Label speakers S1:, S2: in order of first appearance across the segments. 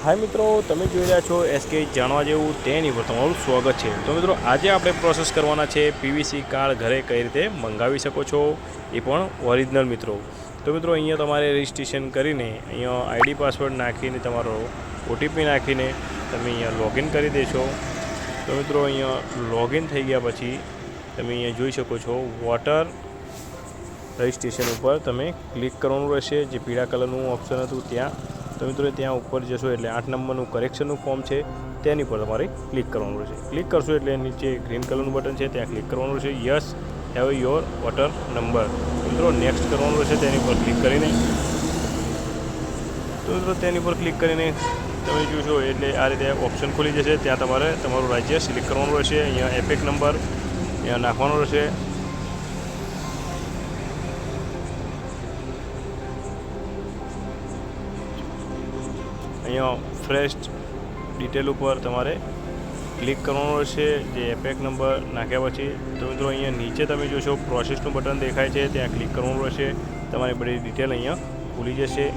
S1: हाय मित्रों, તમે જોઈ રહ્યા છો એસકે જાણવા જેવું તેની પર તમારું સ્વાગત છે। તો મિત્રો આજે આપણે પ્રોસેસ કરવાના છે પીવીસી કાર્ડ ઘરે કઈ રીતે મંગાવી શકો છો, એ પણ ઓરિજિનલ મિત્રો। તો મિત્રો અહીંયા તમારે રજિસ્ટ્રેશન કરીને અહીંયા આઈડી પાસવર્ડ નાખીને તમારો ઓટીપી નાખીને તમે અહીંયા લોગિન કરી દેશો। તો મિત્રો અહીંયા લોગિન થઈ ગયા પછી તમે અહીંયા જોઈ શકો છો વોટર રજિસ્ટ્રેશન ઉપર તમે ક્લિક કરવાનું રહેશે। જે પીળા કલરનું ઓપ્શન હતું ત્યાં तो मित्रों त्या ऊपर जशो एटले 8 नंबर करेक्शन फॉर्म है तेनी पर तमारे क्लिक करवानुं रहेशे। क्लिक करशो एटले नीचे ग्रीन कलर बटन है त्या क्लिक करवानुं रहेशे। Yes have your voter number मित्रों नेक्स्ट करवानुं रहेशे। तेनी पर क्लिक करीने तो मित्रों तेनी पर क्लिक करीने तमे जोशो एटले आ रीते ऑप्शन खुली जशे। त्यां तमारे तमारुं राज्य सिलेक्ट करवानुं रहेशे। अहींया एपिक नंबर अहींया नाखवानो रहेशे। अँ फ्रेश डिटेल पर तमारे क्लिक करवानुं रहेशे। जे एपेक नंबर नाख्या पछी तो मित्रों अँ नीचे तमे जोशो प्रोसेसनुं बटन देखाय छे त्यां क्लिक करवानुं रहेशे। तमारी बधी डिटेल अँ खुली जशे।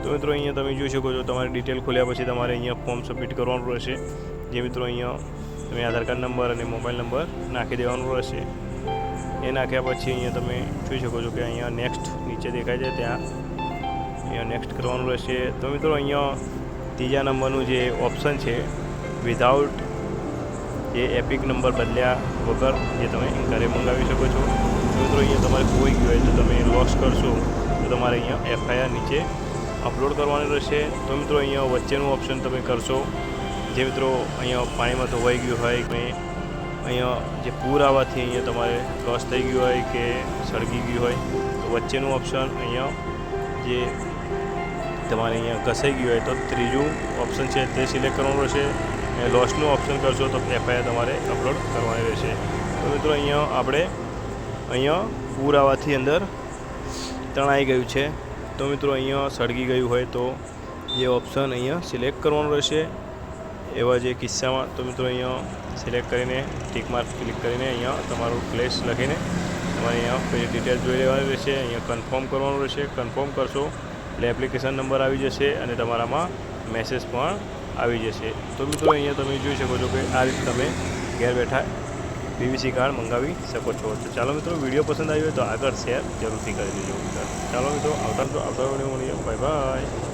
S1: तो मित्रों अँ तमे जोई शको छो तमारी डिटेल खोल्या पछी तमारे अँ फॉर्म सबमिट करवानुं रहेशे। जे मित्रों अँ तमे आधार कार्ड नंबर अने मोबाइल नंबर नाखी देवानुं रहेशे। ए नाख्या पछी अँ तमे जोई शको छो कि अँ नेक्स्ट नीचे देखाय छे त्यां अँ नेक्स्ट करवानुं रहेशे। तो मित्रों अँ तीजा नंबरનું જે ઓપ્શન છે વિધાઉટ એ એપિક નંબર બદલ્યા વગર જે તમે ઘરે મંગાવી શકો છો। મિત્રો અહીંયા તમારે ખોઈ ગયું હોય તો તમે લોસ કરશો તો તમારે અહીંયા એફઆઈઆર નીચે અપલોડ કરવાની રહેશે। તો મિત્રો અહીંયા વચ્ચેનું ઓપ્શન તમે કરશો જે મિત્રો અહીંયા પાણીમાં ધોવાઈ ગયું હોય કે અહીંયા જે પૂર આવવાથી અહીંયા તમારે લોસ થઈ ગયું હોય કે સળગી ગયું હોય તો વચ્ચેનું ઓપ્શન અહીંયા જે તમારે અહીંયા ઘસાઈ ગયું હોય તો ત્રીજું ઓપ્શન છે તે સિલેક્ટ કરવાનું રહેશે। લોસનું ઓપ્શન કરશો તો એફઆઈઆર તમારે અપલોડ કરવાની રહેશે। તો મિત્રો અહીંયા આપણે અહીંયા પૂર આવવાથી અંદર તણાઈ ગયું છે તો મિત્રો અહીંયા સળગી ગયું હોય તો એ ઓપ્શન અહીંયા સિલેક્ટ કરવાનું રહેશે। એવા જે કિસ્સામાં તો મિત્રો અહીંયા સિલેક્ટ કરીને ટિક માર્ક ક્લિક કરીને અહીંયા તમારું પ્લેસ લખીને તમારે અહીંયા પછી ડિટેલ જોઈ લેવાની રહેશે। અહીંયા કન્ફર્મ કરવાનું રહેશે। કન્ફર્મ કરશો એટલે એપ્લિકેશન નંબર આવી જશે અને તમારામાં મેસેજ પણ આવી જશે। તો મિત્રો અહીંયા તમે જોઈ શકો છો કે આ રીતે તમે ઘેર બેઠા પીવીસી કાર્ડ મંગાવી શકો છો। તો ચાલો મિત્રો વિડીયો પસંદ આવ્યો હોય તો આગળ શેર જરૂરથી કરી દેજો। ચાલો મિત્રો આવતા વિડીયો મળીએ। Bye bye.